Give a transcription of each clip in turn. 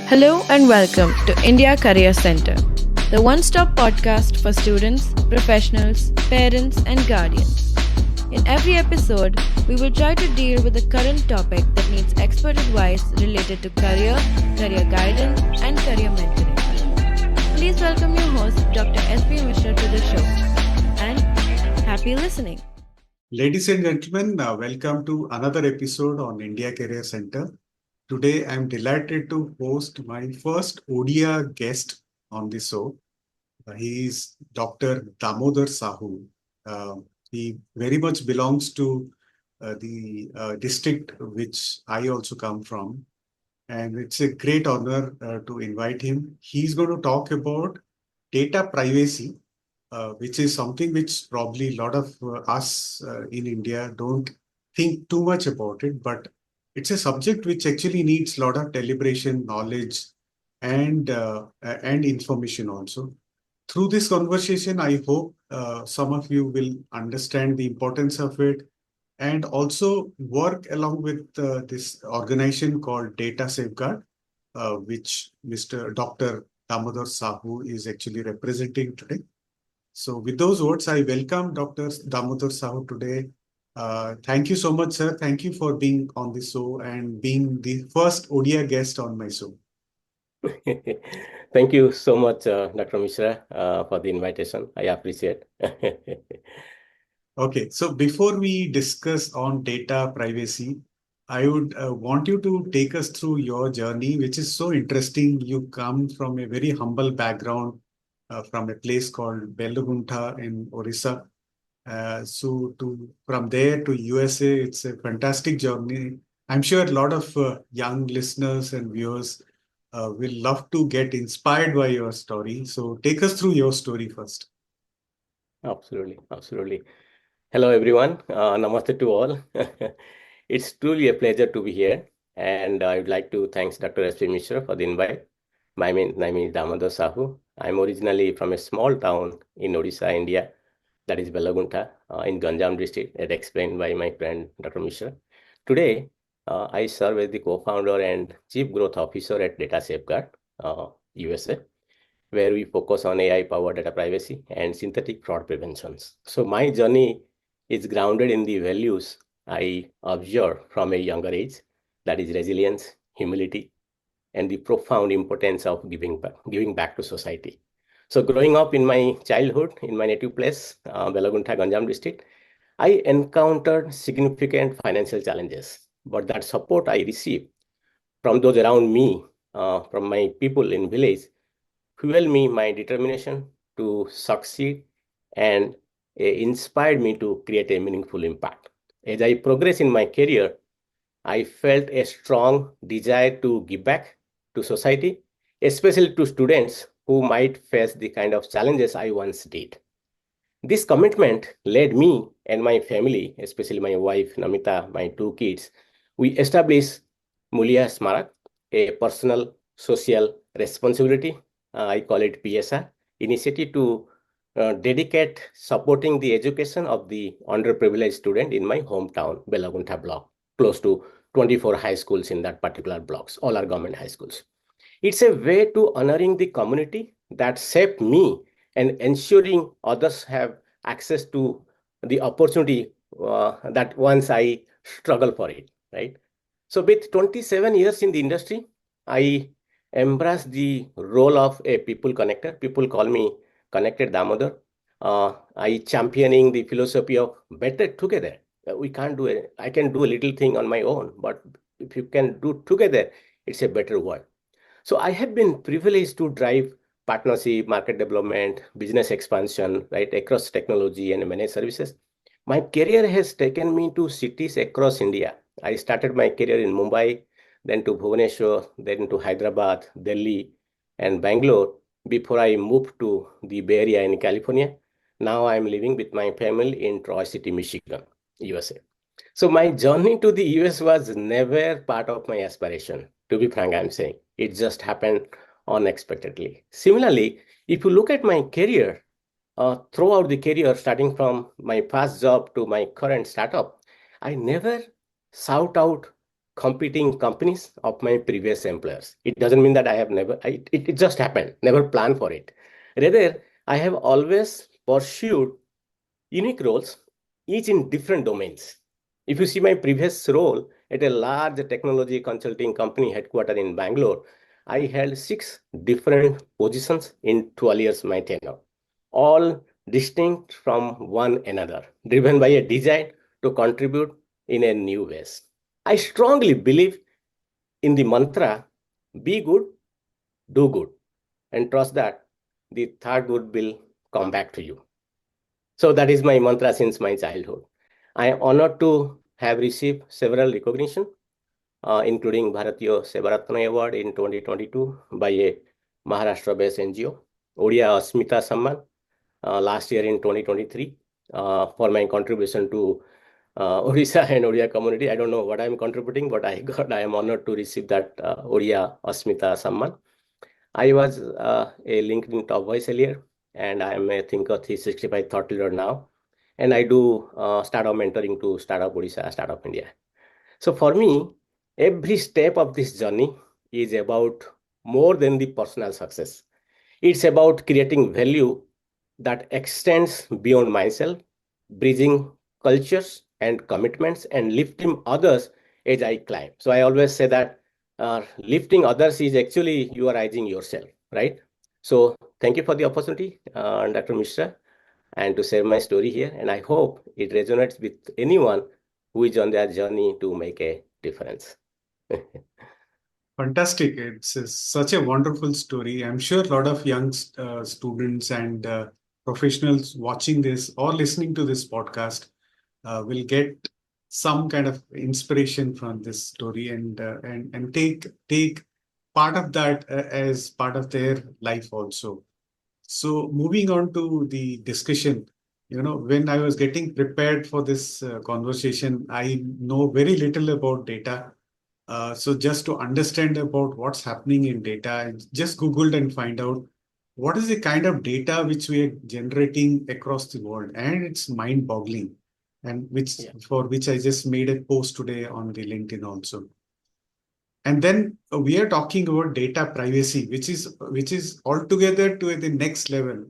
Hello and welcome to India Career Center, the one-stop podcast for students, professionals, parents and guardians. In every episode, we will try to deal with a current topic that needs expert advice related to career guidance and career mentoring. Please welcome your host, Dr. S.P. Mishra to the show and happy listening. Ladies and gentlemen, welcome to another episode on India Career Center. Today, I'm delighted to host my first ODIA guest on the show. He is Dr. Damodar Sahu. He very much belongs to the district which I also come from. And it's a great honor to invite him. He's going to talk about data privacy, which is something which probably a lot of us in India don't think too much about it, but it's a subject which actually needs a lot of deliberation, knowledge, and information also. Through this conversation, I hope some of you will understand the importance of it and also work along with this organization called Data Safeguard, which Mr. Dr. Damodar Sahu is actually representing today. So with those words, I welcome Dr. Damodar Sahu today. Thank you so much, sir. Thank you for being on the show and being the first ODIA guest on my show. Thank you so much, Dr. Mishra, for the invitation. I appreciate. Okay, so before we discuss on data privacy, I would want you to take us through your journey, which is so interesting. You come from a very humble background, from a place called Bellagunta in Orissa. From there to USA, it's a fantastic journey. I'm sure a lot of young listeners and viewers will love to get inspired by your story. So take us through your story first. Absolutely. Hello, everyone. Namaste to all. It's truly a pleasure to be here. And I would like to thank Dr. S.P. Mishra for the invite. My name is Damodar Sahu. I'm originally from a small town in Odisha, India, that is Bellagunta, in Ganjam district, as explained by my friend Dr. Mishra. Today, I serve as the co-founder and chief growth officer at Data Safeguard, USA, where we focus on AI-powered data privacy and synthetic fraud preventions. So my journey is grounded in the values I observed from a younger age, that is resilience, humility, and the profound importance of giving back to society. So growing up in my childhood, in my native place, Bellagunta, Ganjam district, I encountered significant financial challenges. But that support I received from those around me, from my people in village, fueled me my determination to succeed and inspired me to create a meaningful impact. As I progress in my career, I felt a strong desire to give back to society, especially to students who might face the kind of challenges I once did. This commitment led me and my family, especially my wife, Namita, my two kids, we established Mulya Smarak, a personal social responsibility, I call it PSR, initiative to dedicate supporting the education of the underprivileged student in my hometown, Bellagunta block, close to 24 high schools in that particular blocks, all are government high schools. It's a way to honoring the community that shaped me and ensuring others have access to the opportunity that once I struggle for it, right? So with 27 years in the industry, I embrace the role of a people connector. People call me Connected Damodar. I championing the philosophy of better together. We can't do it. I can do a little thing on my own, but if you can do together, it's a better world. So I have been privileged to drive partnership, market development, business expansion, right, across technology and managed services. My career has taken me to cities across India. I started my career in Mumbai, then to Bhubaneswar, then to Hyderabad, Delhi, and Bangalore before I moved to the Bay Area in California. Now I'm living with my family in Troy City, Michigan, USA. So my journey to the US was never part of my aspiration. To be frank, I'm saying it just happened unexpectedly. Similarly, if you look at my career, throughout the career, starting from my first job to my current startup, I never sought out competing companies of my previous employers. It doesn't mean that I have never, it just happened, never planned for it. Rather, I have always pursued unique roles, each in different domains. If you see my previous role at a large technology consulting company headquartered in Bangalore, I held 6 different positions in 12 years my tenure, all distinct from one another, driven by a desire to contribute in a new ways. I strongly believe in the mantra, be good, do good, and trust that the third good will come back to you. So that is my mantra since my childhood. I am honored to have received several recognition, including Bharatiya Sevaratna Award in 2022 by a Maharashtra-based NGO, Odia Asmita Samman last year in 2023 for my contribution to Odisha and Odia community. I don't know what I'm contributing, but I am honored to receive that Odia Asmita Samman. I was a LinkedIn top voice earlier, and I am a Thinker 365 thought leader now. And I do startup mentoring to Startup Odisha, Startup India. So for me, every step of this journey is about more than the personal success. It's about creating value that extends beyond myself, bridging cultures and commitments, and lifting others as I climb. So I always say that lifting others is actually you are rising yourself, right? So thank you for the opportunity, Dr. Mishra, and to share my story here. And I hope it resonates with anyone who is on their journey to make a difference. Fantastic. Such a wonderful story. I'm sure a lot of young students and professionals watching this or listening to this podcast will get some kind of inspiration from this story and take part of that as part of their life also. So moving on to the discussion, when I was getting prepared for this conversation, I know very little about data. So just to understand about what's happening in data, I just Googled and find out what is the kind of data which we are generating across the world, and it's mind-boggling, and for which I just made a post today on the LinkedIn also. And then we are talking about data privacy, which is altogether to the next level.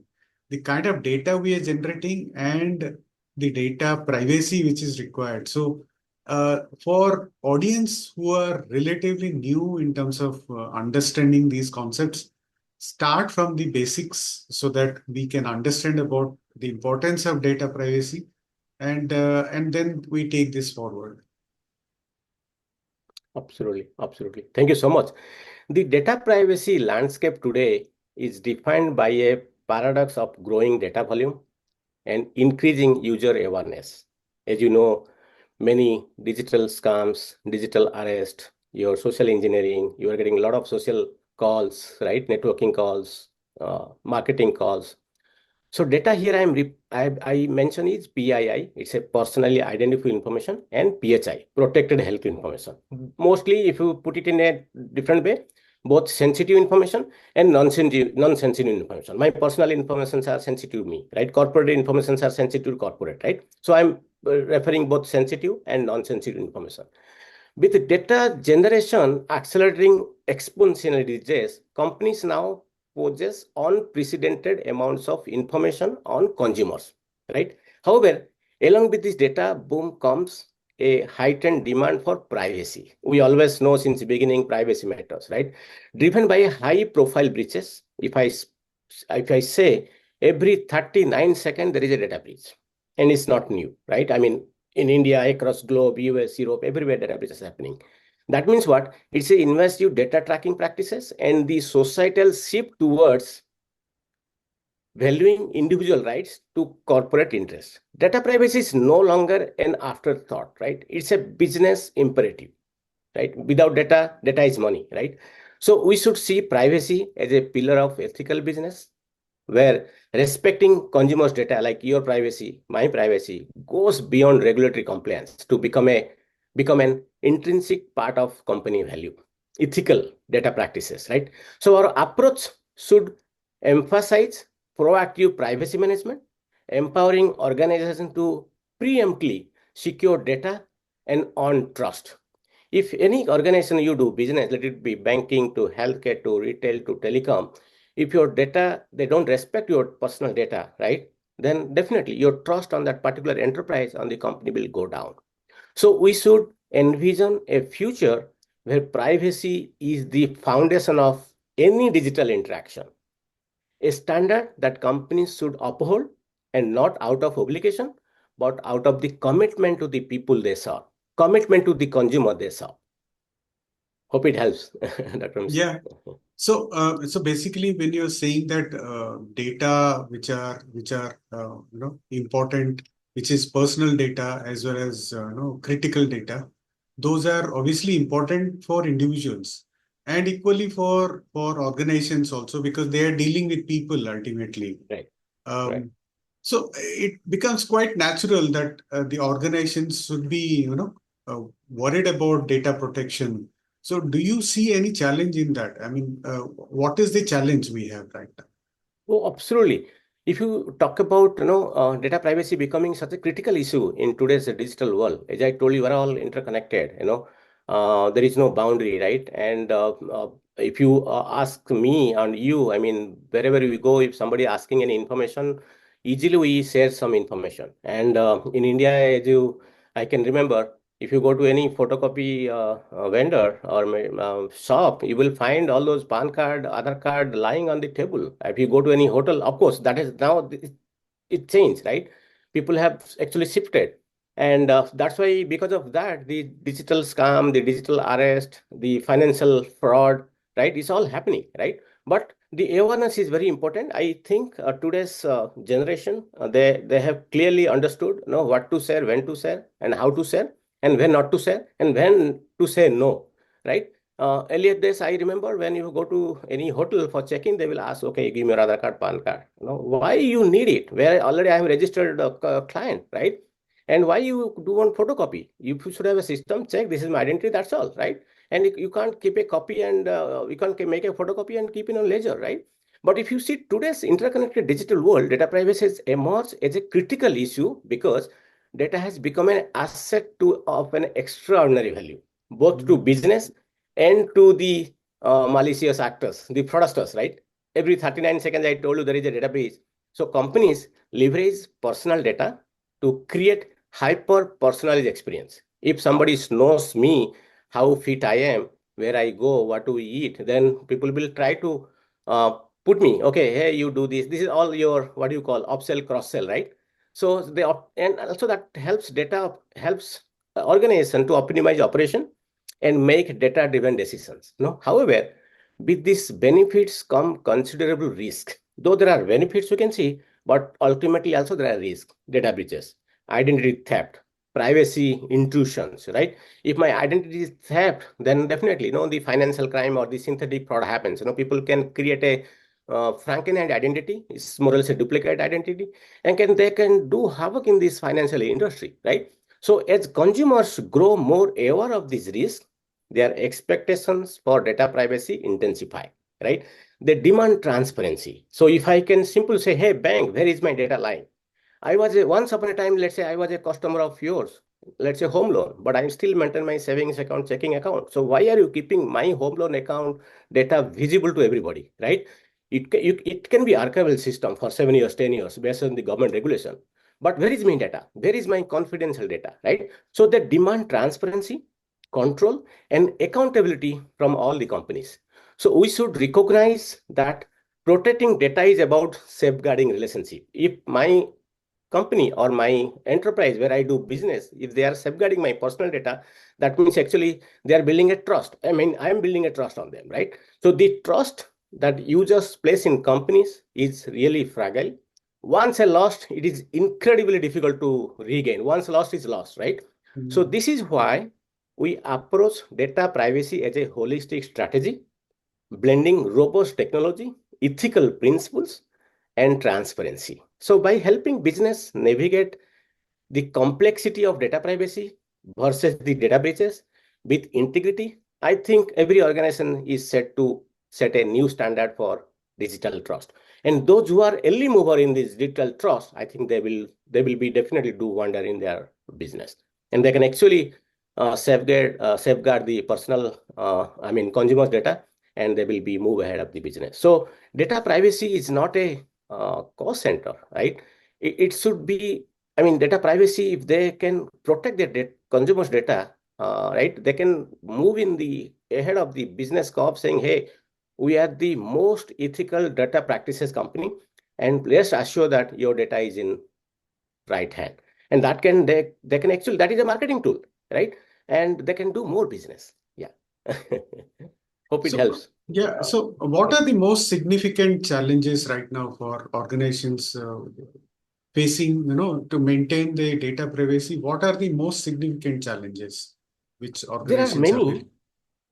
The kind of data we are generating and the data privacy which is required. So for audience who are relatively new in terms of understanding these concepts, start from the basics so that we can understand about the importance of data privacy, and then we take this forward. Absolutely, absolutely. Thank you so much. The data privacy landscape today is defined by a paradox of growing data volume and increasing user awareness. As you know, many digital scams, digital arrest, your social engineering, you are getting a lot of social calls, right? Networking calls, marketing calls. So data here I mention is PII. It's a personally identifiable information, and PHI, protected health information. Mostly, if you put it in a different way, both sensitive information and non-sensitive information. My personal informations are sensitive to me, right? Corporate informations are sensitive to corporate, right? So I'm referring both sensitive and non-sensitive information. With data generation accelerating exponentially these days, companies now possess unprecedented amounts of information on consumers, right? However, along with this data boom comes a heightened demand for privacy. We always know since the beginning privacy matters, right? Driven by high profile breaches. If I say every 39 seconds there is a data breach, and it's not new, right? I mean, in India, across globe, US, Europe, everywhere data breach is happening. That means what? It's a invasive data tracking practices and the societal shift towards valuing individual rights to corporate interests. Data privacy is no longer an afterthought, right? It's a business imperative, right? Without data, data is money, right? So we should see privacy as a pillar of ethical business, where respecting consumers' data, like your privacy, my privacy, goes beyond regulatory compliance to become an intrinsic part of company value. Ethical data practices, right? So our approach should emphasize proactive privacy management, empowering organizations to preemptively secure data and earn trust. If any organization you do business, let it be banking to healthcare to retail to telecom, if your data, they don't respect your personal data, right? Then definitely your trust on that particular enterprise on the company will go down. So we should envision a future where privacy is the foundation of any digital interaction, a standard that companies should uphold, and not out of obligation, but out of the commitment to the people they serve, commitment to the consumer they serve. Hope it helps, Dr. Mishra. Yeah. So basically, when you're saying that data which are important, which is personal data as well as critical data, those are obviously important for individuals and equally for organizations also because they are dealing with people ultimately. Right. Right. So it becomes quite natural that the organizations should be worried about data protection. So do you see any challenge in that? I mean, what is the challenge we have right now? Oh, absolutely. If you talk about data privacy becoming such a critical issue in today's digital world, as I told you, we're all interconnected. There is no boundary, right? And if you ask me and you, I mean, wherever we go, if somebody asking any information, easily we share some information. And in India, I can remember, if you go to any photocopy vendor or shop, you will find all those PAN card, Aadhaar card lying on the table. If you go to any hotel, of course, that is now it changed, right? People have actually shifted. And that's why, because of that, the digital scam, the digital arrest, the financial fraud, right, is all happening, right? But the awareness is very important. I think today's generation, they have clearly understood, what to share, when to share, and how to share, and when not to share, and when to say no, right? Earlier days, I remember when you go to any hotel for check-in, they will ask, okay, give me your Aadhaar card, PAN card. Why you need it? Where already I am registered client, right? And why you do want photocopy? You should have a system check. This is my identity. That's all, right? And you can't keep a copy and you can't make a photocopy and keep it on ledger, right? But if you see today's interconnected digital world, data privacy has emerged as a critical issue because data has become an asset of an extraordinary value, both to business and to the malicious actors, the fraudsters, right? Every 39 seconds, I told you there is a data breach. So companies leverage personal data to create hyper-personalized experience. If somebody knows me, how fit I am, where I go, what do we eat, then people will try to put me, okay, hey, you do this. This is all your, what do you call, upsell, cross-sell, right? So and also that helps organization to optimize operation and make data-driven decisions. However, with these benefits come considerable risk. Though there are benefits you can see, but ultimately also there are risks, data breaches, identity theft, privacy intrusions, right? If my identity is theft, then definitely, the financial crime or the synthetic fraud happens. People can create a Frankenstein identity, it's more or less a duplicate identity, and they can do havoc in this financial industry, right? So as consumers grow more aware of these risks, their expectations for data privacy intensify, right? They demand transparency. So if I can simply say, hey, bank, where is my data lying? Once upon a time, let's say I was a customer of yours, let's say home loan, but I still maintain my savings account, checking account. So why are you keeping my home loan account data visible to everybody, right? It can be archival system for 7 years, 10 years based on the government regulation. But where is my data? Where is my confidential data, right? So they demand transparency, control, and accountability from all the companies. So we should recognize that protecting data is about safeguarding relationship. If my company or my enterprise where I do business, if they are safeguarding my personal data, that means actually they are building a trust. I mean, I'm building a trust on them, right? So the trust that users place in companies is really fragile. Once lost, it is incredibly difficult to regain. Once lost is lost, right? So this is why we approach data privacy as a holistic strategy, blending robust technology, ethical principles, and transparency. So by helping business navigate the complexity of data privacy versus the data breaches with integrity, I think every organization is set to set a new standard for digital trust. And those who are early mover in this digital trust, I think they will be definitely do wonder in their business. And they can actually safeguard the personal, consumers' data, and they will be move ahead of the business. So data privacy is not a cost center, right? It should be, data privacy, if they can protect their consumers' data, right, they can move in the ahead of the business corp saying, hey, we are the most ethical data practices company, and let's assure that your data is in right hand. And that can they can actually, that is a marketing tool, right? And they can do more business. Yeah. Hope it So, helps. yeah. So, what are the most significant challenges right now for organizations facing, to maintain the data privacy? What are the most significant challenges which There are organizations are many. facing?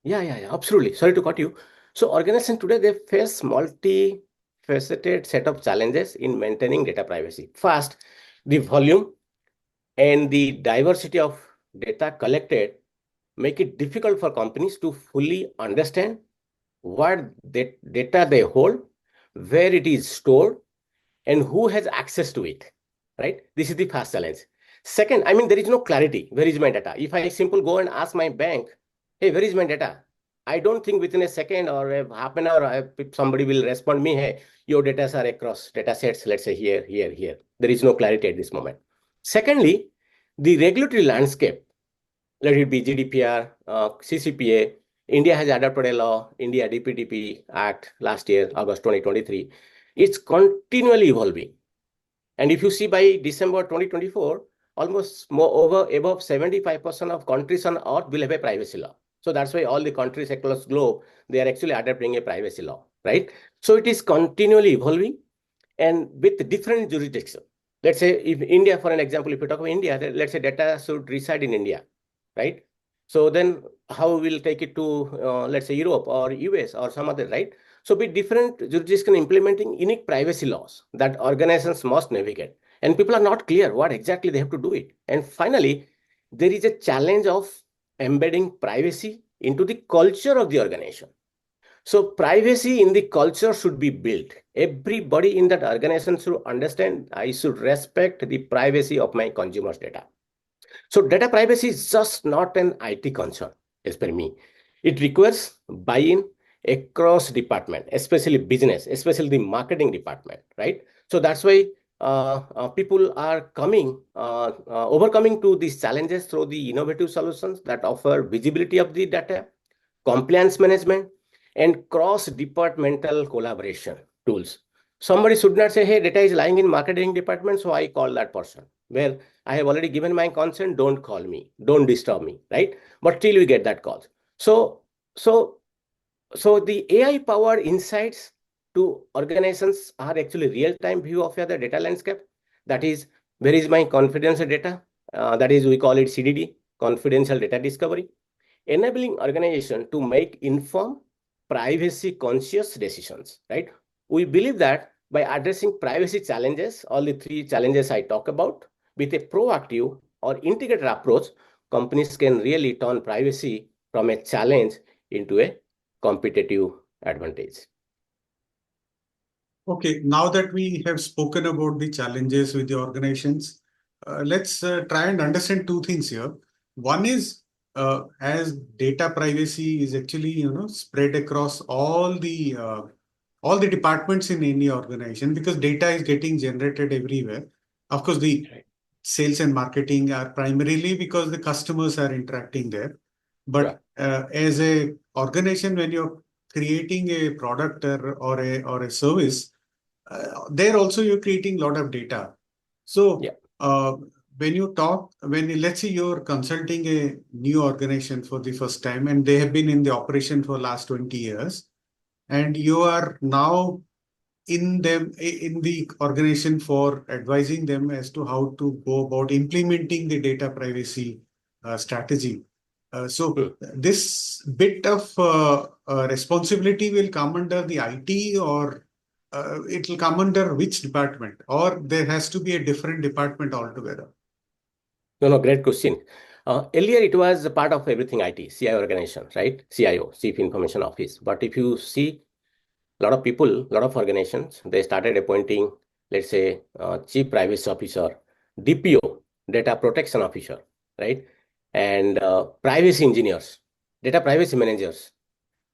Yeah, absolutely. Sorry to cut you. So organization today, they face multi-faceted set of challenges in maintaining data privacy. First, the volume and the diversity of data collected make it difficult for companies to fully understand what data they hold, where it is stored, and who has access to it, right? This is the first challenge. Second, there is no clarity. Where is my data? If I simply go and ask my bank, hey, where is my data? I don't think within a second or a half an hour, somebody will respond me, hey, your data are across data sets, let's say here, here, here. There is no clarity at this moment. Secondly, the regulatory landscape, let it be GDPR, CCPA. India has adopted a law, India DPDP Act last year, August 2023. It's continually evolving. And if you see by December 2024, almost above 75% of countries on earth will have a privacy law. So that's why all the countries across the globe, they are actually adopting a privacy law, right? So it is continually evolving and with different jurisdictions. Let's say if India, for an example, if you talk about India, let's say data should reside in India, right? So then how we'll take it to, let's say Europe or US or some other, right? So with different jurisdictions implementing unique privacy laws that organizations must navigate. And people are not clear what exactly they have to do it. And finally, there is a challenge of embedding privacy into the culture of the organization. So privacy in the culture should be built. Everybody in that organization should understand I should respect the privacy of my consumers' data. So data privacy is just not an IT concern, as per me. It requires buy-in across department, especially business, especially the marketing department, right? So that's why people are overcoming to these challenges through the innovative solutions that offer visibility of the data, compliance management, and cross-departmental collaboration tools. Somebody should not say, hey, data is lying in marketing department, so I call that person. Well, I have already given my consent, don't call me, don't disturb me, right? But still we get that call. So the AI-powered insights to organizations are actually real-time view of the data landscape. That is, where is my confidential data? That is, we call it CDD, confidential data discovery, enabling organization to make informed, privacy-conscious decisions, right? We believe that by addressing privacy challenges, all the three challenges I talk about, with a proactive or integrated approach, companies can really turn privacy from a challenge into a competitive advantage. Okay, now that we have spoken about the challenges with the organizations, let's try and understand two things here. One is as data privacy is actually spread across all the departments in any organization, because data is getting generated everywhere. Of course, the sales and marketing are primarily because the customers are interacting there. But as a organization, when you're creating a product or a service, there also you're creating a lot of data. So when let's say you're consulting a new organization for the first time and they have been in the operation for last 20 years, and you are now in the organization for advising them as to how to go about implementing the data privacy strategy. So this bit of responsibility will come under the IT, or it will come under which department, or there has to be a different department altogether? No, great question. Earlier, it was a part of everything IT, CIO organization, right? CIO, Chief Information Office. But if you see, a lot of people, a lot of organizations, they started appointing, let's say, Chief Privacy Officer, DPO, Data Protection Officer, right? and privacy engineers, data privacy managers,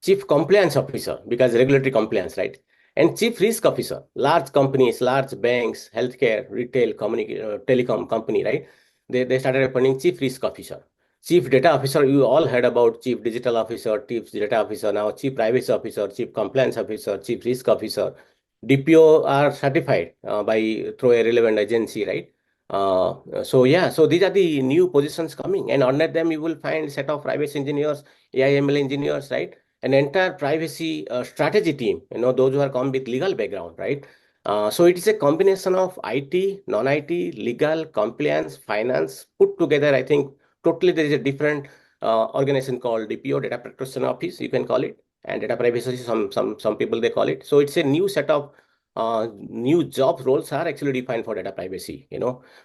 chief compliance officer, because regulatory compliance, right? And chief risk officer, large companies, large banks, healthcare, retail, telecom company, right? They started appointing chief risk officer, chief data officer. You all heard about chief digital officer, chief data officer, now chief privacy officer, chief compliance officer, chief risk officer. DPO are certified by through a relevant agency, right? So yeah, so these are the new positions coming, and under them you will find set of privacy engineers, AI/ML engineers, right? An entire privacy strategy team, those who are come with legal background, right? So it is a combination of IT, non-IT, legal, compliance, finance put together. I think totally there is a different organization called DPO, Data Protection Office, you can call it, and data privacy, some people they call it. So it's a new set of new job roles are actually defined for data privacy,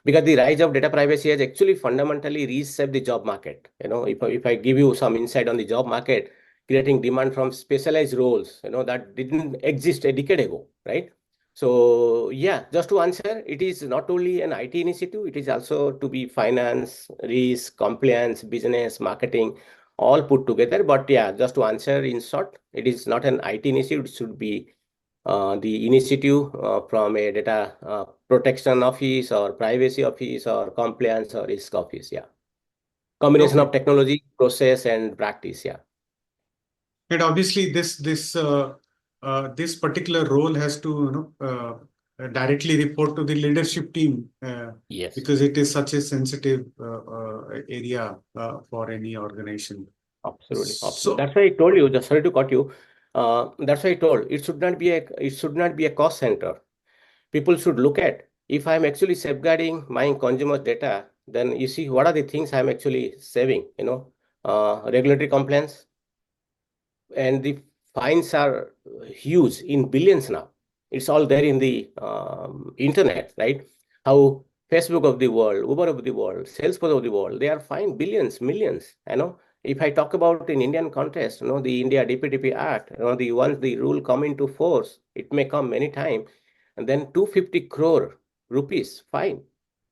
because the rise of data privacy has actually fundamentally reshaped the job market. If I give you some insight on the job market, creating demand from specialized roles, that didn't exist a decade ago, right? So yeah, just to answer, it is not only an IT initiative, it is also to be finance, risk, compliance, business, marketing, all put together. But yeah, just to answer in short, it is not an IT initiative, it should be the initiative from a data protection office or privacy office or compliance or risk office. Yeah. Combination Okay. of technology, process, and practice. Yeah. And obviously, this particular role has to directly report to the leadership team Yes. because it is such a sensitive area for any organization. Absolutely. Absolutely. So That's why I told you. Just sorry to cut you. That's why I told it should not be a cost center. People should look at, if I'm actually safeguarding my consumer data, then you see what are the things I'm actually saving. Regulatory compliance, and the fines are huge in billions now. It's all there in the internet, right? How Facebook of the world, Uber of the world, Salesforce of the world, they are fined billions, millions. If I talk about in Indian context, the India DPDP Act, the once the rule come into force, it may come many time, and then 250 crore rupees fine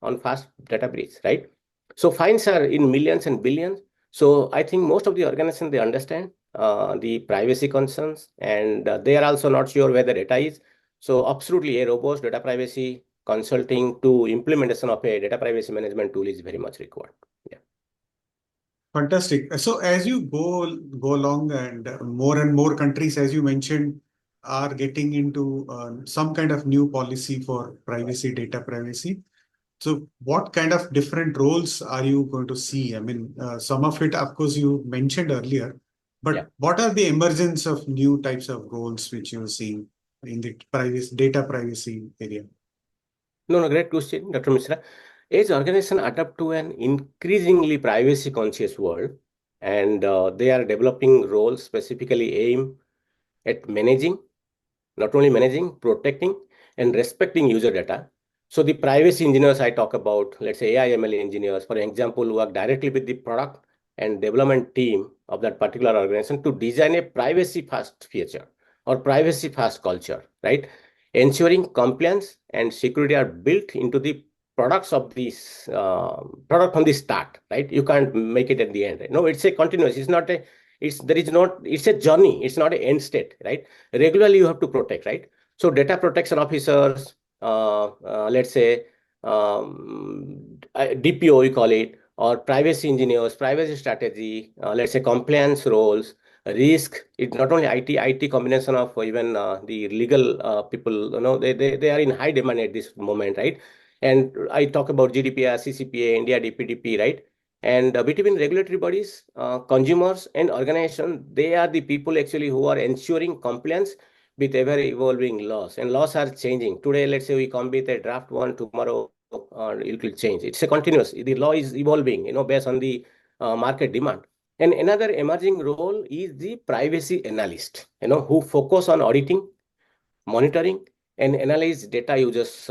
on fast data breach, right? So fines are in millions and billions. So I think most of the organizations, they understand the privacy concerns, and they are also not sure where the data is. So absolutely a robust data privacy consulting to implementation of a data privacy management tool is very much required. Yeah. fantastic. So as you go along, and more countries, as you mentioned, are getting into some kind of new policy for privacy, data privacy. So what kind of different roles are you going to see? I mean, some of it, of course, you mentioned earlier, Yeah. but what are the emergence of new types of roles which you're seeing in the privacy, data privacy area? No, great question, Dr. Mishra. As organizations adapt to an increasingly privacy conscious world, and they are developing roles specifically aimed at managing, not only managing, protecting, and respecting user data. So the privacy engineers I talk about, let's say AI/ML engineers, for example, work directly with the product and development team of that particular organization to design a privacy first feature or privacy first culture, right? Ensuring compliance and security are built into the products of this product from the start, right? You can't make it at the end. Right? No, it's a continuous. It's not a. It's there is not. It's a journey. It's not an end state, right? Regularly you have to protect, right? So data protection officers, let's say DPO, we call it, or privacy engineers, privacy strategy, let's say compliance roles, risk. It's not only IT combination of even the legal people, they are in high demand at this moment, right? And I talk about GDPR, CCPA, India DPDP, right? And between regulatory bodies, consumers, and organizations, they are the people actually who are ensuring compliance with ever evolving laws. And laws are changing. Today, let's say we come with a draft one, tomorrow it will change. It's a continuous. The law is evolving, based on the market demand. And another emerging role is the privacy analyst, who focus on auditing, monitoring, and analyze data users,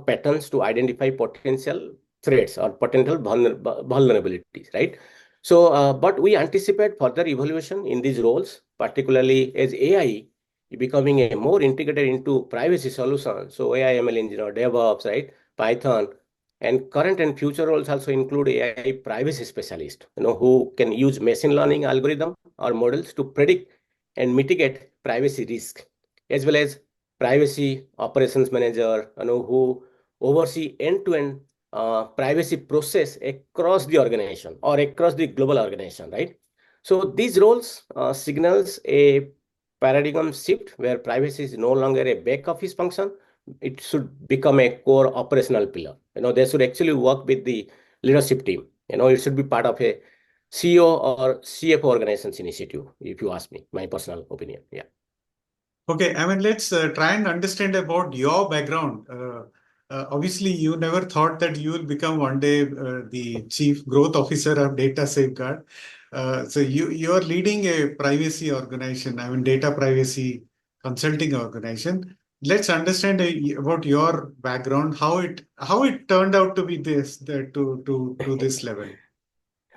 patterns to identify potential threats or potential vulnerabilities, right? So, but we anticipate further evolution in these roles, particularly as AI becoming a more integrated into privacy solutions. So AI, ML engineer, DevOps, right? Python, And current and future roles also include AI privacy specialist, who can use machine learning algorithm or models to predict and mitigate privacy risk, as well as privacy operations manager, who oversee end-to-end privacy process across the organization or across the global organization, right? So these roles signals a paradigm shift where privacy is no longer a back office function. It should become a core operational pillar. They should actually work with the leadership team. It should be part of a CEO or CFO organization's initiative, if you ask me, my personal opinion. Yeah. Okay, I mean, let's try and understand about your background. Obviously, you never thought that you will become one day the chief growth officer of Data Safeguard. So you're leading a privacy organization, I mean, data privacy consulting organization. Let's understand about your background, how it turned out to be to this level.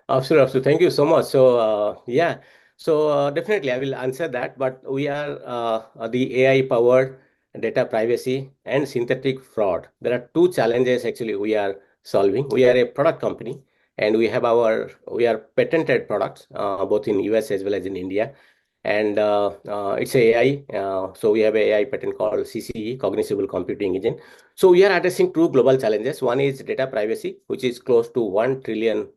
Absolutely, absolutely. Thank you so much. So, yeah, so definitely I will answer that. But we are the AI-powered data privacy and synthetic fraud. There are two challenges actually we are solving. We are a product company, and we are patented products both in US as well as in India. And it's AI. So we have a AI patent called CCE, Cognizable Computing Engine. So we are addressing two global challenges. One is data privacy, which is close to 1 trillion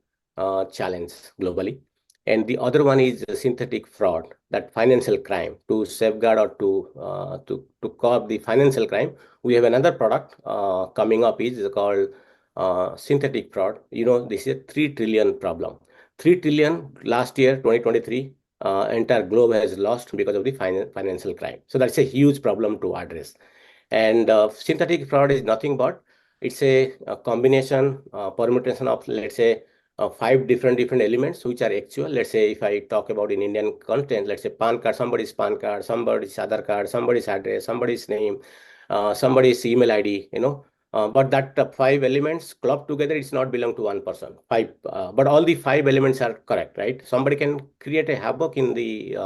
challenge globally. And the other one is synthetic fraud, that financial crime. To safeguard or to curb the financial crime, we have another product coming up is called synthetic fraud. This is a 3 trillion problem. 3 trillion last year, 2023, entire globe has lost because of the financial crime. So that's a huge problem to address. And synthetic fraud is nothing but it's a combination, permutation of, let's say, five different elements which are actual. Let's say if I talk about in Indian content, let's say PAN card, somebody's PAN card, somebody's Aadhaar card, somebody's address, somebody's name, somebody's email ID, but that five elements clubbed together, it's not belong to one person. Five, but all the five elements are correct, right? Somebody can create a havoc in the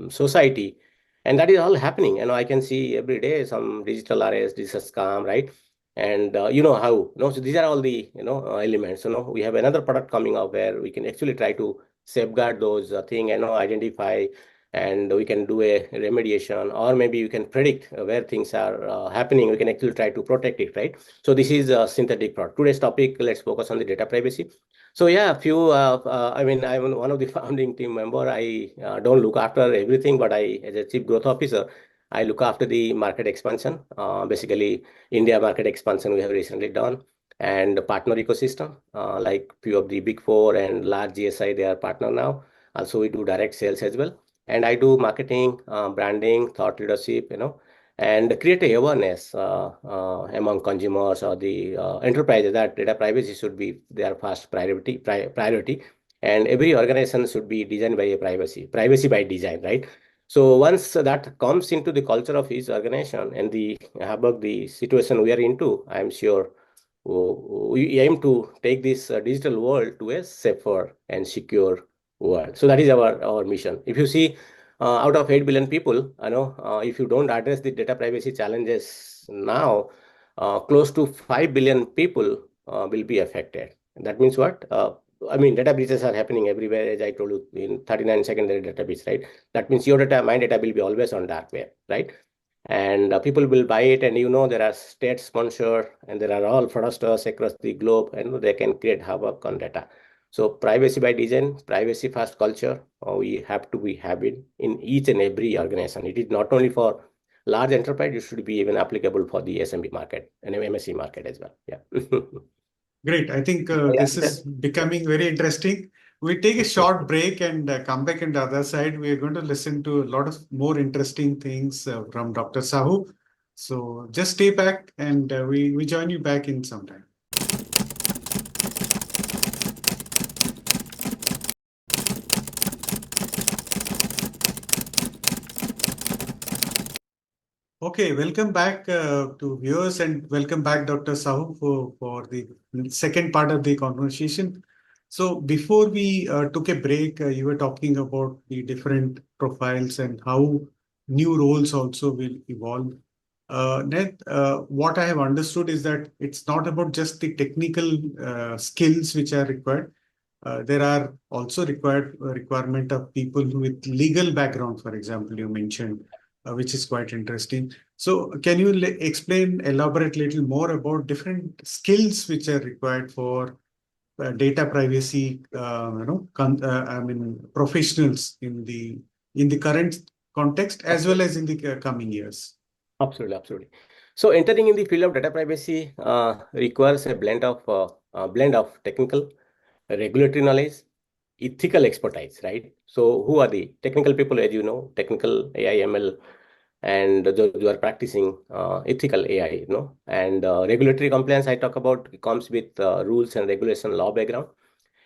society, and that is all happening. I can see every day some digital arrest, digital scam, right? And you know how, so these are all the, elements. We have another product coming up where we can actually try to safeguard those things, identify, and we can do a remediation, or maybe we can predict where things are happening. We can actually try to protect it, right? So this is synthetic fraud. Today's topic, let's focus on the data privacy. So yeah, I mean, I'm one of the founding team member. I don't look after everything, but as a chief growth officer, I look after the market expansion. Basically, India market expansion we have recently done, and the partner ecosystem, like few of the big four and large GSI, they are partner now. Also, we do direct sales as well. And I do marketing, branding, thought leadership, and create a awareness among consumers or the enterprises that data privacy should be their first priority. And every organization should be designed by a privacy by design, right? So once that comes into the culture of each organization and about the situation we are into, I'm sure we aim to take this digital world to a safer and secure world. So that is our mission. If you see, out of 8 billion people, if you don't address the data privacy challenges now, close to 5 billion people will be affected. That means what? I mean, data breaches are happening everywhere, as I told you, in 39 secondary data breach, right? That means your data, my data will be always on dark web, right? And people will buy it, and there are state sponsored, and there are all fraudsters across the globe, and they can create havoc on data. So privacy by design, privacy first culture, we have to be having in each and every organization. It is not only for large enterprise, it should be even applicable for the SMB market and MSC market as well. Yeah. Great. I think this is becoming very interesting. We take a short break and come back on the other side. We are going to listen to a lot of more interesting things from Dr. Sahu. So just stay back and we join you back in some time. Okay, welcome back to viewers and welcome back, Dr. Sahu, for the second part of the conversation. So before we took a break, you were talking about the different profiles and how new roles also will evolve. Ned, what I have understood is that it's not about just the technical skills which are required. There are also requirement of people with legal background, for example, you mentioned, which is quite interesting. So can you elaborate a little more about different skills which are required for data privacy, I mean, professionals in the current context as well as in the coming years? Absolutely, absolutely. So entering in the field of data privacy requires a blend of technical, regulatory knowledge, ethical expertise, right? So who are the technical people, as you know, technical AI, ML, and those who are practicing ethical AI, and regulatory compliance I talk about comes with rules and regulation law background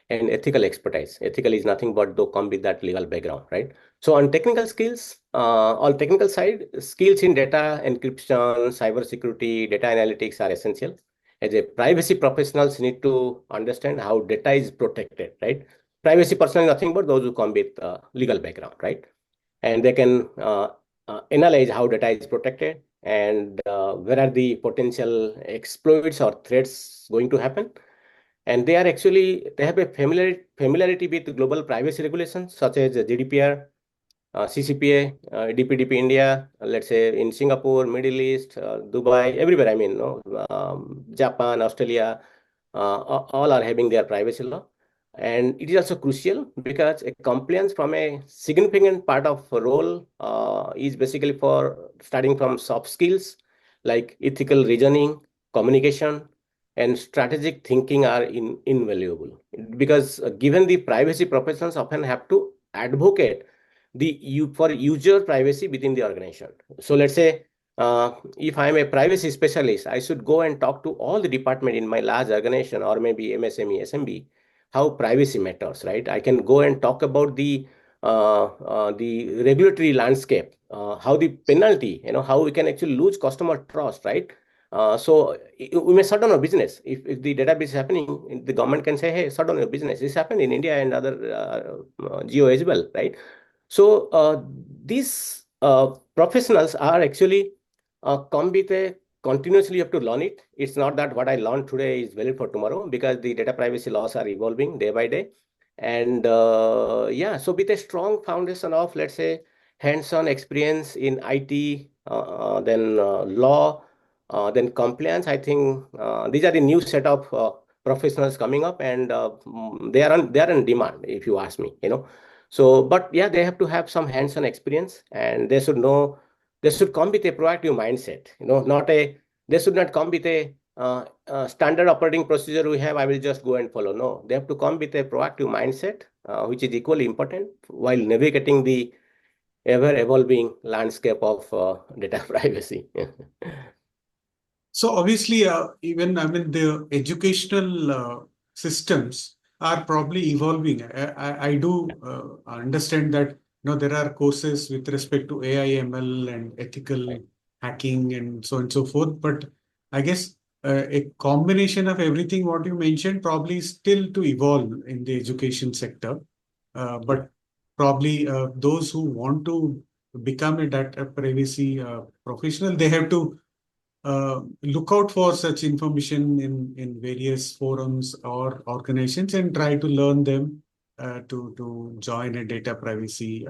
and ethical expertise. Ethical is nothing but to come with that legal background, right? So on technical skills, on technical side, skills in data encryption, cyber security, data analytics are essential. As a privacy professionals need to understand how data is protected, right? Privacy person is nothing but those who come with legal background, right? And they can analyze how data is protected and where are the potential exploits or threats going to happen. And they have a familiarity with global privacy regulations such as GDPR, CCPA, DPDP India, let's say in Singapore, Middle East, Dubai, everywhere. I mean, no, Japan, Australia, all are having their privacy law. And it is also crucial because a compliance from a significant part of a role is basically for starting from soft skills like ethical reasoning, communication, and strategic thinking are invaluable because given the privacy professionals often have to advocate for user privacy within the organization. So let's say if I'm a privacy specialist, I should go and talk to all the department in my large organization or maybe MSME, SMB, how privacy matters, right? I can go and talk about the regulatory landscape, how the penalty, how we can actually lose customer trust, right? So we may shut down our business if the database is happening. The government can say, "Hey, shut down your business." This happened in India and other geo as well, right? So these professionals are actually come with a continuously you have to learn it. It's not that what I learned today is valid for tomorrow because the data privacy laws are evolving day by day. And yeah, so with a strong foundation of, let's say, hands-on experience in IT, then law, then compliance, I think these are the new set of professionals coming up, and they are in demand, if you ask me, So, but yeah, they have to have some hands-on experience, and they should come with a proactive mindset, they should not come with a standard operating procedure we have, I will just go and follow. No, they have to come with a proactive mindset, which is equally important while navigating the ever-evolving landscape of data privacy. So obviously, even I mean the educational systems are probably evolving. I do understand that there are courses with respect to AI, ML, and ethical Right. hacking and so on and so forth. But I guess a combination of everything what you mentioned probably is still to evolve in the education sector. But probably those who want to become a data privacy professional, they have to look out for such information in various forums or organizations and try to learn them to join a data privacy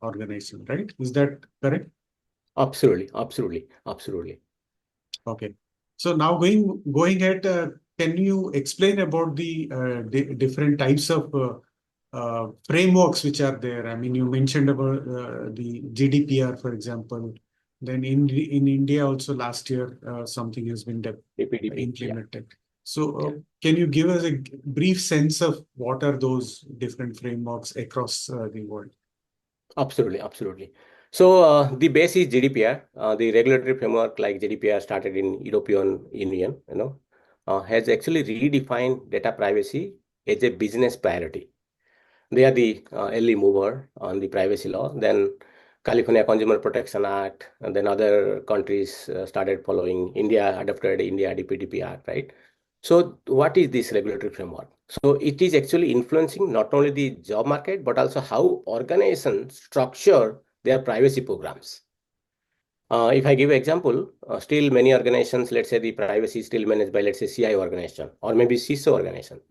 organization, right? Is that correct? Absolutely, absolutely, absolutely. Okay. So now going ahead, can you explain about the different types of frameworks which are there? I mean, you mentioned about the GDPR, for example. Then in India also last year something has been DPDP, yeah, implemented. So yeah. can you give us a brief sense of what are those different frameworks across the world? Absolutely, absolutely. So the base is GDPR. The regulatory framework like GDPR started in European Union, has actually redefined data privacy as a business priority. They are the early mover on the privacy law. Then California Consumer Protection Act, and then other countries started following. India adopted India DPDP Act, right? So what is this regulatory framework? So it is actually influencing not only the job market, but also how organizations structure their privacy programs. If I give an example, still many organizations, let's say the privacy is still managed by, let's say, CI organization or maybe CISO organization,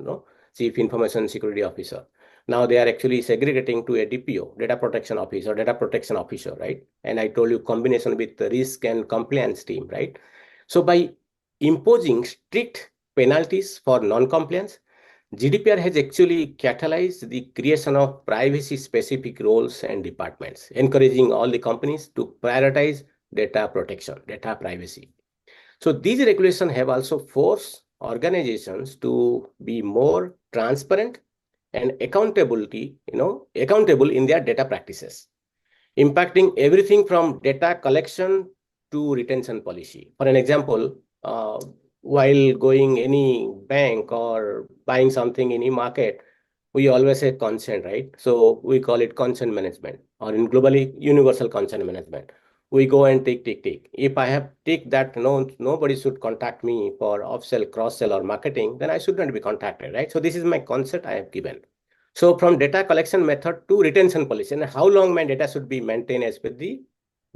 Chief Information Security Officer. Now they are actually segregating to a DPO, Data Protection Officer, Data Protection Officer, right? And I told you combination with the risk and compliance team, right? So by imposing strict penalties for non-compliance, GDPR has actually catalyzed the creation of privacy-specific roles and departments, encouraging all the companies to prioritize data protection, data privacy. So these regulations have also forced organizations to be more transparent and accountable in their data practices, impacting everything from data collection to retention policy. For an example, while going any bank or buying something in any market, we always say consent, right? So we call it consent management, or in globally universal consent management. We go and tick, tick, tick. If I have ticked that nobody should contact me for off-sell, cross-sell, or marketing, then I should not be contacted, right? So this is my consent I have given. So from data collection method to retention policy, and how long my data should be maintained as per the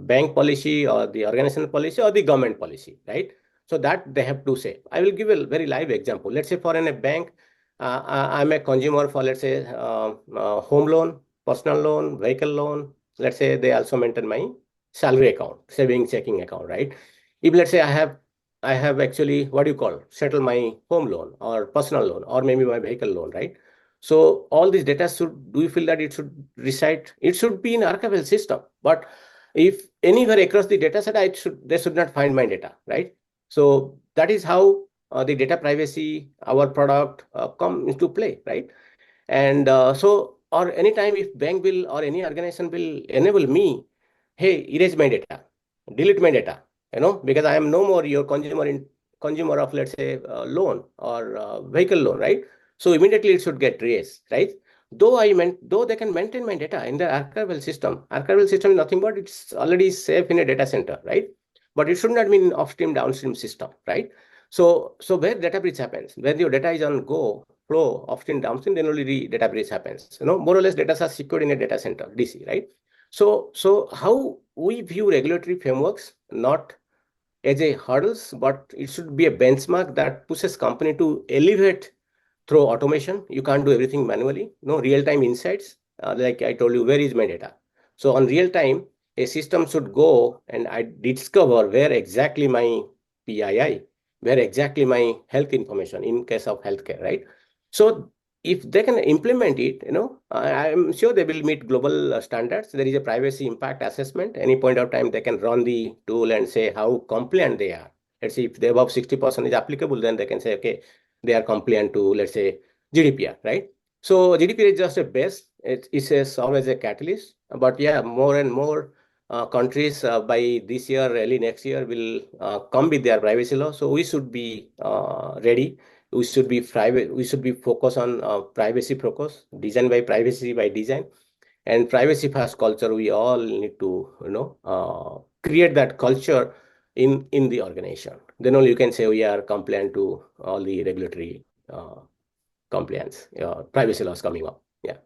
bank policy or the organization policy or the government policy, right? So that they have to say. I will give a very live example. Let's say for a bank, I'm a consumer for, let's say, home loan, personal loan, vehicle loan. Let's say they also maintain my salary account, saving checking account, right? If let's say I have actually, what do you call, settle my home loan or personal loan or maybe my vehicle loan, right? So all this data should, do you feel that it should reside? It should be in archival system. But if anywhere across the data set, they should not find my data, right? So that is how the data privacy, our product come into play, right? And or anytime if bank will or any organization will enable me, hey, erase my data, delete my data, because I am no more your consumer of, let's say, loan or vehicle loan, right? So immediately it should get erased, right? Though they can maintain my data in the archival system. Archival system is nothing but it's already safe in a data center, right? But it should not be in upstream downstream system, right? So where data breach happens, when your data is on go flow upstream downstream, then only the data breach happens. More or less data are secured in a data center, DC, right? So how we view regulatory frameworks, not as a hurdles, but it should be a benchmark that pushes company to elevate through automation. You can't do everything manually. Real-time insights. Like I told you, where is my data? So on real time, a system should go and I discover where exactly my PII, where exactly my health information in case of healthcare, right? So if they can implement it, I'm sure they will meet global standards. There is a privacy impact assessment. Any point of time, they can run the tool and say how compliant they are. Let's see if the above 60% is applicable, then they can say, okay, they are compliant to, let's say, GDPR, right? So GDPR is just a base. It's always a catalyst. But yeah, more and more countries by this year, early next year, will come with their privacy law. So we should be ready. We should be private. We should be focused on privacy focus, design by privacy by design, and privacy first culture. We all need to, create that culture in the organization. Then only you can say we are compliant to all the regulatory compliance, privacy laws coming up. Yeah.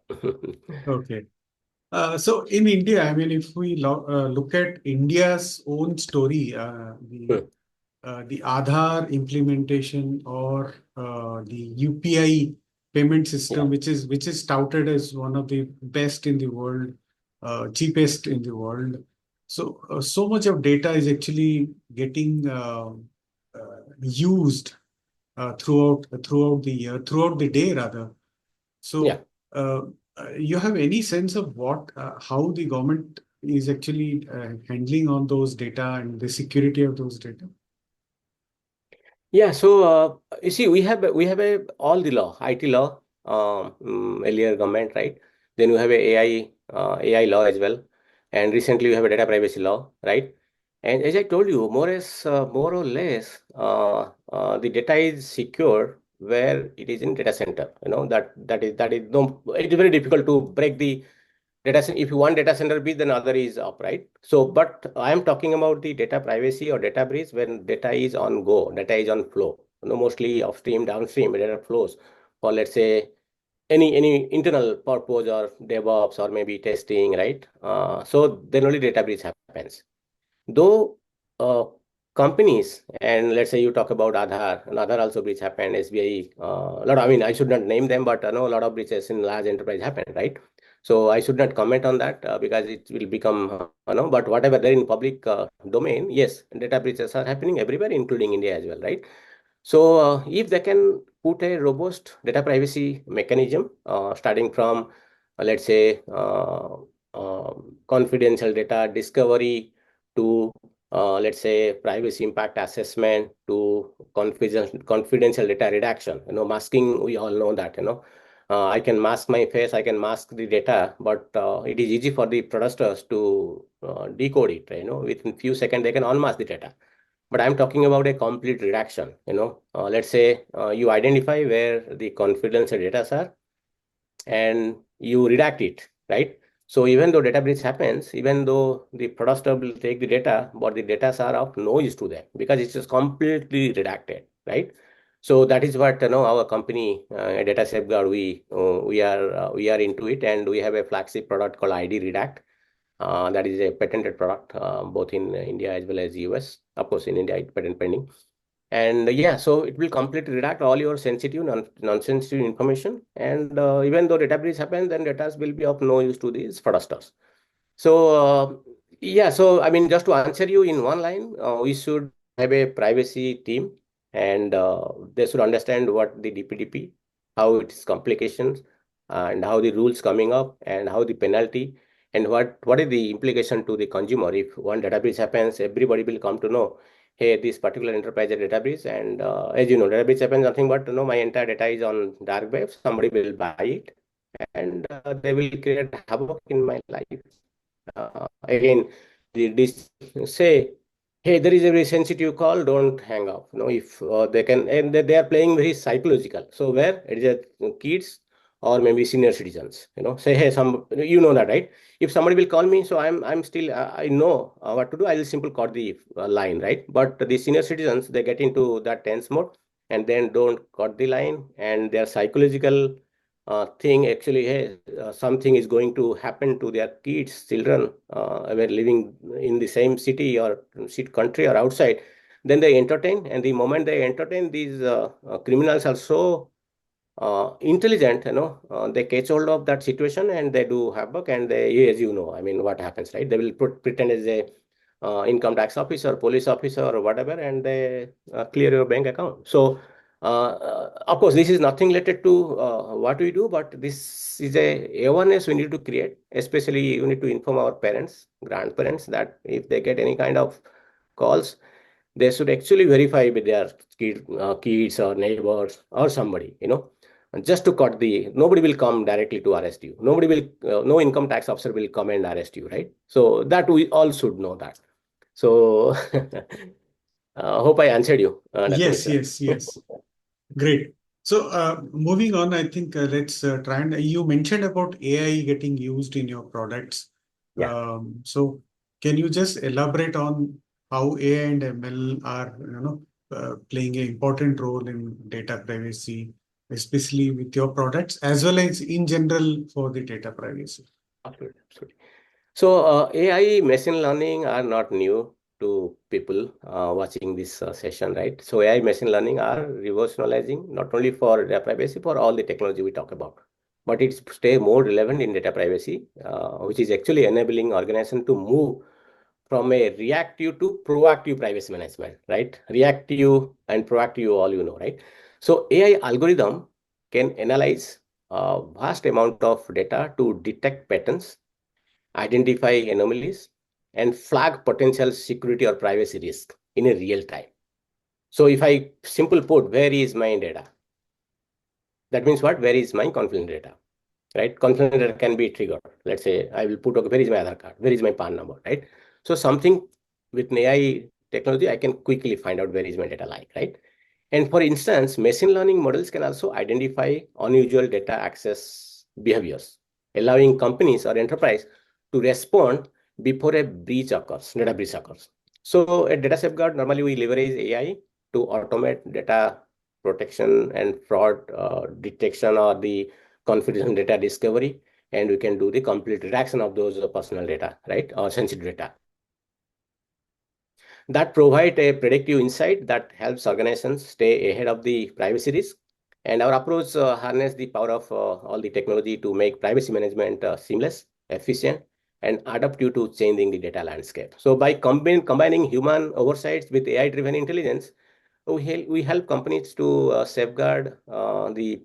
Okay. So in India, I mean, if we look at India's own story, the Aadhaar implementation or the UPI payment system, Yeah. which is touted as one of the best in the world, cheapest in the world. So so much of data is actually getting used throughout the year, throughout the day rather. Yeah. So you have any sense of how the government is actually handling on those data and the security of those data? Yeah, so you see, we have all the law, IT law, earlier government, right? Then we have a AI law as well, and recently we have a data privacy law, right? And as I told you, more or less, the data is secure where it is in data center. That is no. It is very difficult to break the data center. If you want data center B, then other is up, right? So, but I am talking about the data privacy or data breach when data is on go, data is on flow. Mostly upstream, downstream data flows for, let's say, any internal purpose or DevOps or maybe testing, right? So then only data breach happens. Though companies, and let's say you talk about Aadhaar, and Aadhaar also breach happened, SBI, a lot. I mean, I should not name them, but I know a lot of breaches in large enterprise happened, right? So I should not comment on that because it will become, but whatever there in public domain, yes, data breaches are happening everywhere, including India as well, right? So if they can put a robust data privacy mechanism, starting from, let's say, confidential data discovery to, let's say, privacy impact assessment to confidential data redaction. Masking, we all know that, I can mask my face, I can mask the data, but it is easy for the fraudsters to decode it. Within few seconds, they can unmask the data. But I'm talking about a complete redaction. Let's say you identify where the confidential data are and you redact it, right? So even though data breach happens, even though the fraudster will take the data, but the data are of no use to them because it's just completely redacted, right? So that is what our company, Data Safeguard, we are into it, and we have a flagship product called ID Redact. That is a patented product, both in India as well as US. Of course, in India, it's patent pending. And yeah, so it will completely redact all your sensitive, non-sensitive information. And even though data breach happens, then data will be of no use to these fraudsters. So yeah, so I mean, just to answer you in one line, we should have a privacy team, and they should understand what the DPDP, how its complications, and how the rules coming up, and how the penalty, and what is the implication to the consumer. If one data breach happens, everybody will come to know, hey, this particular enterprise has data breach, and as you know, data breach happens nothing but my entire data is on dark web. Somebody will buy it, and they will create havoc in my life. Again, this say, hey, there is a very sensitive call, don't hang up. If they can, and they are playing very psychological. So where it is kids or maybe senior citizens, say, hey, that, right? If somebody will call me, so I'm still, I know what to do. I will simply cut the line, right? But the senior citizens, they get into that tense mode and then don't cut the line, and their psychological thing actually, hey, something is going to happen to their kids, children, were living in the same city or country or outside, then they entertain. And the moment they entertain, these criminals are so intelligent, they catch hold of that situation and they do havoc. And they, as you know, I mean, what happens, right? They will pretend as a income tax officer, police officer, or whatever, and they clear your bank account. So of course, this is nothing related to what we do, but this is a awareness we need to create. Especially, you need to inform our parents, grandparents, that if they get any kind of calls, they should actually verify with their kids or neighbors or somebody, just to cut the. Nobody will come directly to arrest you. Nobody will, no income tax officer will come and arrest you, right? So that we all should know that. So hope I answered you, Dr. Yes, Mishra. yes, yes. Great. So moving on, I think let's try and you mentioned about AI getting used in your products. Yeah. So can you just elaborate on how AI and ML are, playing an important role in data privacy, especially with your products, as well as in general for the data privacy? Absolutely, absolutely. So AI, machine learning are not new to people watching this session, right? So AI, machine learning are revolutionizing not only for data privacy, for all the technology we talk about, but it's stay more relevant in data privacy, which is actually enabling organization to move from a reactive to proactive privacy management, right? Reactive and proactive, all you know, right? So AI algorithm can analyze a vast amount of data to detect patterns, identify anomalies, and flag potential security or privacy risk in a real time. So if I simple put, where is my data? That means what? Where is my confidential data? Right? Confidential data can be triggered. Let's say I will put, okay, where is my Aadhaar card? Where is my PAN number? Right? So something with an AI technology, I can quickly find out where is my data like, right? And for instance, machine learning models can also identify unusual data access behaviors, allowing companies or enterprise to respond before a breach occurs, data breach occurs. So at Data Safeguard, normally we leverage AI to automate data protection and fraud detection or the confidential data discovery, and we can do the complete redaction of those personal data, right, or sensitive data. that provide a predictive insight that helps organizations stay ahead of the privacy risk. And our approach harness the power of all the technology to make privacy management seamless, efficient, and adaptive to changing the data landscape. So by combining human oversights with AI-driven intelligence, we help companies to safeguard the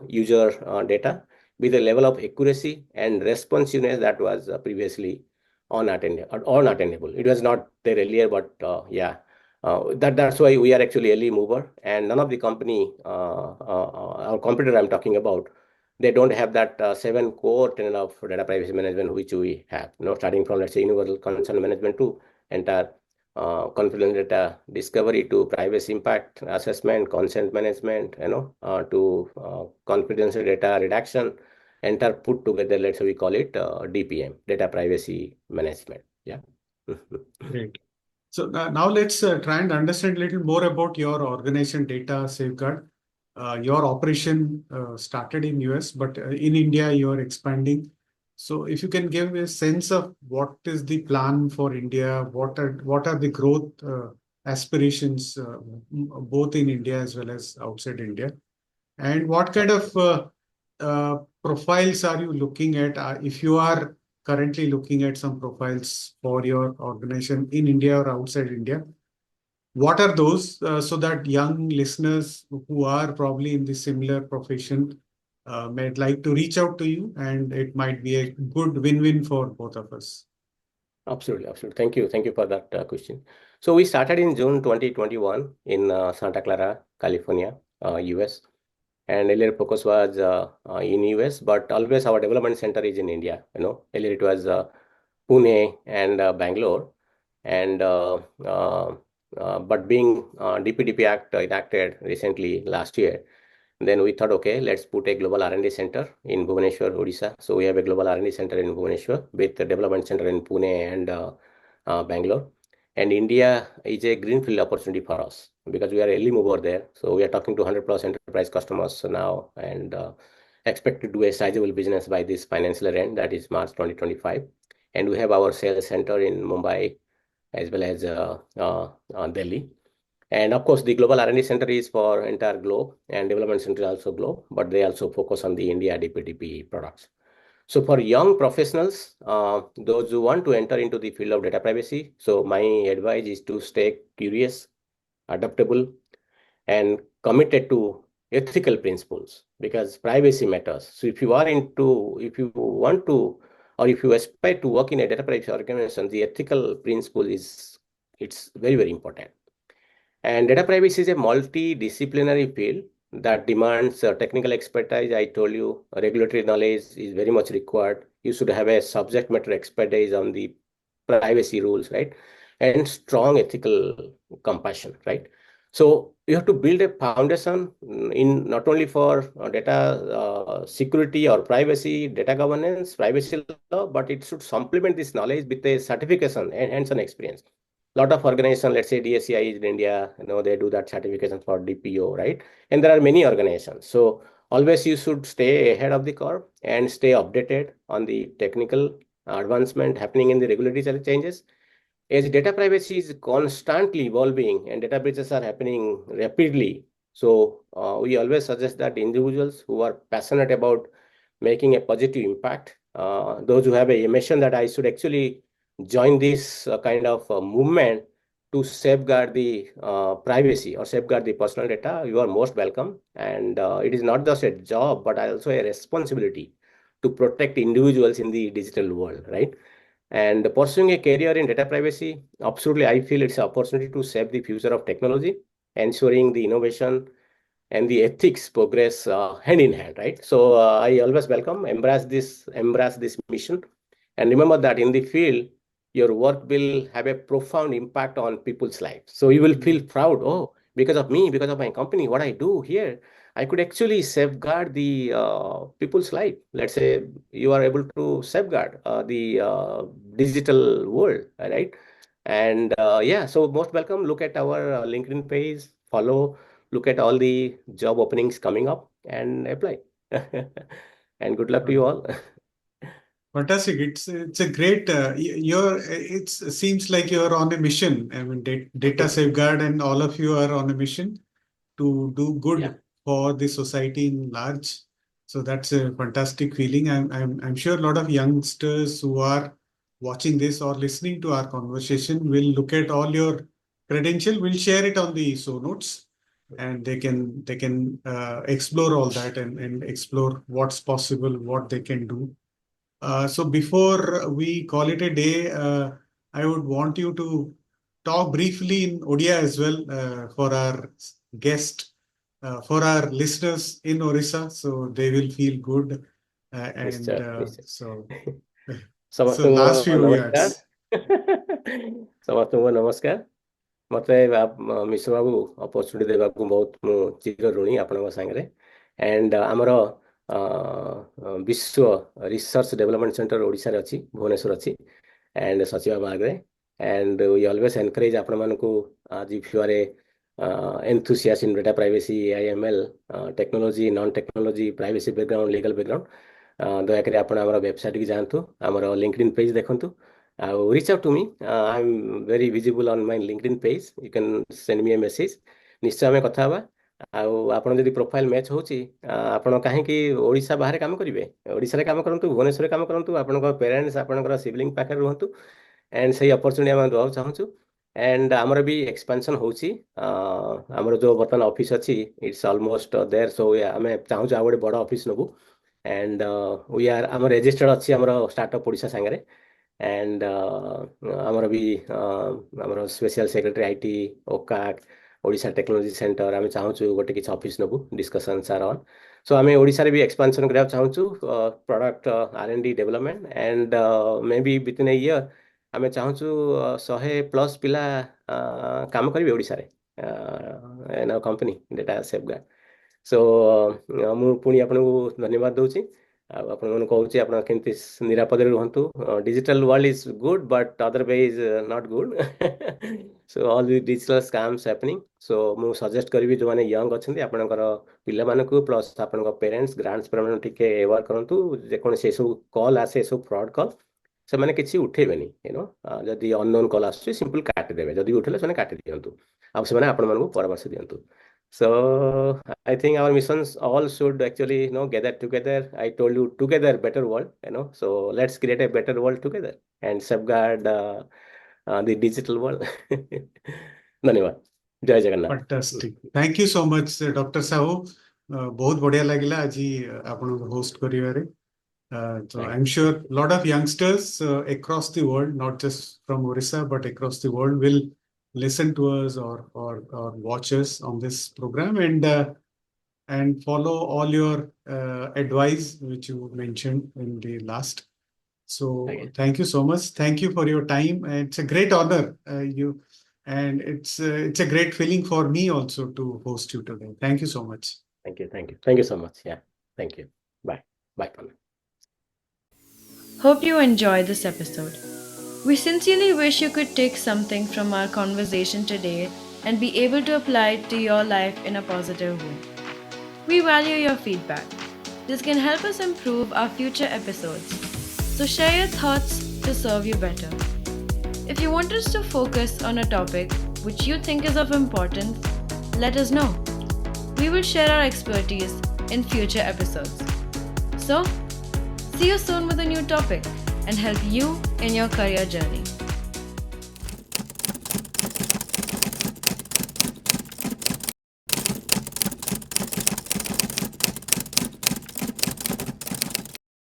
user data with a level of accuracy and responsiveness that was previously unattainable. It was not there earlier, but yeah, that's why we are actually early mover, and none of the company, our competitor I'm talking about, they don't have that 7 core tenet of data privacy management which we have. Starting from, let's say, universal concern management to entire confidential data discovery to privacy impact assessment, consent management, to confidential data redaction, entire put together. Let's say we call it DPM, data privacy management. Yeah. Great. So now let's try and understand a little more about your organization, Data Safeguard. Your operation started in US, but in India you are expanding. So if you can give a sense of what is the plan for India, what are the growth aspirations both in India as well as outside India, and what kind of profiles are you looking at? If you are currently looking at some profiles for your organization in India or outside India, what are those so that young listeners who are probably in the similar profession might like to reach out to you, and it might be a good win-win for both of us? Absolutely, absolutely. Thank you for that question. So we started in June 2021 in Santa Clara, California, US. And earlier focus was in US, but always our development center is in India. Earlier it was Pune and Bangalore, and but being DPDP Act enacted recently last year, then we thought, okay, let's put a global R&D center in Bhubaneswar, Odisha. So we have a global R&D center in Bhubaneswar with the development center in Pune and Bangalore. And India is a greenfield opportunity for us because we are early mover there. So we are talking to 100 plus enterprise customers now, and expect to do a sizable business by this financial year end, that is March 2025. And we have our sales center in Mumbai as well as Delhi. And of course, the global R&D center is for entire globe, and development center is also globe, but they also focus on the India DPDP products. So for young professionals, those who want to enter into the field of data privacy, so my advice is to stay curious, adaptable, and committed to ethical principles, because privacy matters. So if you want to, or if you aspire to work in a data privacy organization, the ethical principle it's very, very important. And data privacy is a multidisciplinary field that demands technical expertise. I told you regulatory knowledge is very much required. You should have a subject matter expertise on the privacy rules, right? And strong ethical compassion, right? So you have to build a foundation in not only for data security or privacy, data governance, privacy law, but it should supplement this knowledge with a certification and hands-on experience. Lot of organizations, let's say DSCI is in India, they do that certification for DPO, right? And there are many organizations. So always you should stay ahead of the curve and stay updated on the technical advancement happening in the regulatory changes. As data privacy is constantly evolving and data breaches are happening rapidly, so we always suggest that individuals who are passionate about making a positive impact, those who have a mission that I should actually join this kind of movement to safeguard the privacy or safeguard the personal data, you are most welcome. And it is not just a job, but also a responsibility to protect individuals in the digital world, right? And pursuing a career in data privacy, absolutely, I feel it's an opportunity to shape the future of technology, ensuring the innovation and the ethics progress hand in hand, right? So I always embrace this mission, and remember that in the field, your work will have a profound impact on people's lives. So you will feel proud. Oh, because of me, because of my company, what I do here, I could actually safeguard the people's life. Let's say you are able to safeguard the digital world, right? And yeah, so most welcome. Look at our LinkedIn page, follow, look at all the job openings coming up and apply. And good luck to you all. Fantastic. It's a great. It seems like you're on a mission. I mean, data safeguard, and all of you are on a mission to do good Yeah. for the society in large. So that's a fantastic feeling. I'm sure a lot of youngsters who are watching this or listening to our conversation will look at all your credential. We'll share it on the show notes, and they can explore all that and explore what's possible, what they can do. So before we call it a day, I would want you to talk briefly in Odia as well for our guest, for our listeners in Orissa, so they will feel good. And Mr. Mr. so, so ସମସ୍ତଙ୍କୁ last few ନମସ୍କାର years. ସମସ୍ତଙ୍କୁ ନମସ୍କାର ମୋତେ ମିଶ୍ର ବାବୁ opportunity ଦେବାକୁ ବହୁତ ମୁଁ ଚିର ଋଣୀ ଆପଣଙ୍କ ସାଙ୍ଗରେ ଆଣ୍ଡ ଆମର ବିଶ୍ୱ ରିସର୍ଚ୍ଚ ଡେଭଲପମେଣ୍ଟ ସେଣ୍ଟର ଓଡ଼ିଶାରେ ଅଛି ଭୁବନେଶ୍ୱର ଅଛି ଆଣ୍ଡ ସଚିବାବାଗରେ ଆଣ୍ଡ ୱି ଅଲୱେଜ୍ ଏନକରେଜ୍ ଆପଣମାନଙ୍କୁ ଆଜି ଫ୍ୟୁଆରେ enthusiast in data privacy, AIML, technology, non-technology, privacy background, legal background. ଦୟାକରି ଆପଣ ଆମର ୱେବସାଇଟ୍କି ଯାଆନ୍ତୁ ଆମର ଲିଙ୍କଡିନ୍ ପେଜ୍ ଦେଖନ୍ତୁ ଆଉ reach out to me I am very visible on my LinkedIn page you can send me a message ନିଶ୍ଚୟ ଆମେ କଥା ହେବା ଆଉ ଆପଣ ଯଦି ପ୍ରୋଫାଇଲ୍ ମ୍ୟାଚ୍ ହେଉଛି ଆପଣ କାହିଁକି ଓଡ଼ିଶା ବାହାରେ କାମ କରିବେ ଓଡ଼ିଶାରେ କାମ କରନ୍ତୁ ଭୁବନେଶ୍ୱରରେ କାମ କରନ୍ତୁ ଆପଣଙ୍କ ପ୍ୟାରେଣ୍ଟସ୍ ଆପଣଙ୍କର ସିବଲିଙ୍ଗ ପାଖରେ ରୁହନ୍ତୁ ଆଣ୍ଡ ସେଇ ଅପରଚୁନିଟି ଆମେ ଦେବାକୁ ଚାହୁଁଛୁ ଆଣ୍ଡ ଆମର ବି ଏକ୍ସପାନ୍ସନ୍ ହେଉଛି ଆମର ଯେଉଁ ବର୍ତ୍ତମାନ ଅଫିସ୍ ଅଛି ଇଟ୍ସ ଅଲମୋଷ୍ଟ ଦେୟାର ସୋ ଆମେ ଚାହୁଁଛୁ ଆଉ ଗୋଟେ ବଡ଼ ଅଫିସ୍ ନେବୁ and we are ଆମର ରେଜିଷ୍ଟର୍ଡ ଅଛି ଆମର ଷ୍ଟାର୍ଟଅପ୍ ଓଡ଼ିଶା ସାଙ୍ଗରେ and ଆମର ବି ଆମର special secretary IT OCAC Odisha technology centre ଆମେ ଚାହୁଁଛୁ ଗୋଟେ କିଛି ଅଫିସ୍ ନେବୁ ଡିସ୍କସନ୍ସ ଆର୍ ଅନ୍ ସୋ ଆମେ ଓଡ଼ିଶାରେ ବି ଏକ୍ସପାନ୍ସନ୍ କରିବାକୁ ଚାହୁଁଛୁ product R&D development and may be within a year ଆମେ ଚାହୁଁଛୁ 100+ ପିଲା କାମ କରିବେ ଓଡ଼ିଶାରେ in our company data safeguard so ମୁଁ ପୁଣି ଆପଣଙ୍କୁ ଧନ୍ୟବାଦ ଦେଉଛି ଆଉ ଆପଣମାନଙ୍କୁ କହୁଛି ଆପଣ କେମିତି ନିରାପଦରେ ରୁହନ୍ତୁ digital world is good but other way is not good so all the digital scams happening so ମୁଁ ସଜେଷ୍ଟ କରିବି ଯେଉଁମାନେ ୟଙ୍ଗ ଅଛନ୍ତି ଆପଣଙ୍କର ପିଲାମାନଙ୍କୁ ପ୍ଲସ୍ ଆପଣଙ୍କ ପେରେଣ୍ଟସ୍ ଗ୍ରାଣ୍ଡସ୍ ପେରେଣ୍ଟମାନଙ୍କୁ ଟିକେ ଏୱାର କରନ୍ତୁ ଯେକୌଣସି ଏସବୁ କଲ୍ ଆସେ ଏସବୁ ଫ୍ରଡ୍ କଲ୍ ସେମାନେ କିଛି ଉଠେଇବେନି ଯଦି ଅନନୋନ୍ କଲ୍ ଆସୁଛି ସିମ୍ପଲ୍ କାଟିଦେବେ ଯଦି ଉଠେଇଲେ ସେମାନେ କାଟି ଦିଅନ୍ତୁ ଆଉ ସେମାନେ ଆପଣମାନଙ୍କୁ ପରାମର୍ଶ ଦିଅନ୍ତୁ So I think our missions all should actually gather together. I told you together better world, so let's create a better world together and safeguard the digital world. धन्यवाद जय Jagannath Fantastic. Thank you so much, Dr. Sahu. बहुत बढ़िया लगिला आज आपन host करिवारे. So I'm sure a lot of youngsters across the world, not just from Orissa, but across the world, will listen to us or watch us on this program and follow all your advice which you mentioned in the last. So thank you so much. Thank you for your time. It's a great honor. And it's a great feeling for me also to host you today. Thank you so much. Thank you so much. Yeah, thank you. Bye. Hope you enjoyed this episode. We sincerely wish you could take something from our conversation today and be able to apply it to your life in a positive way. We value your feedback. This can help us improve our future episodes. So share your thoughts to serve you better. If you want us to focus on a topic which you think is of importance, let us know. We will share our expertise in future episodes. So, see you soon with a new topic and help you in your career journey.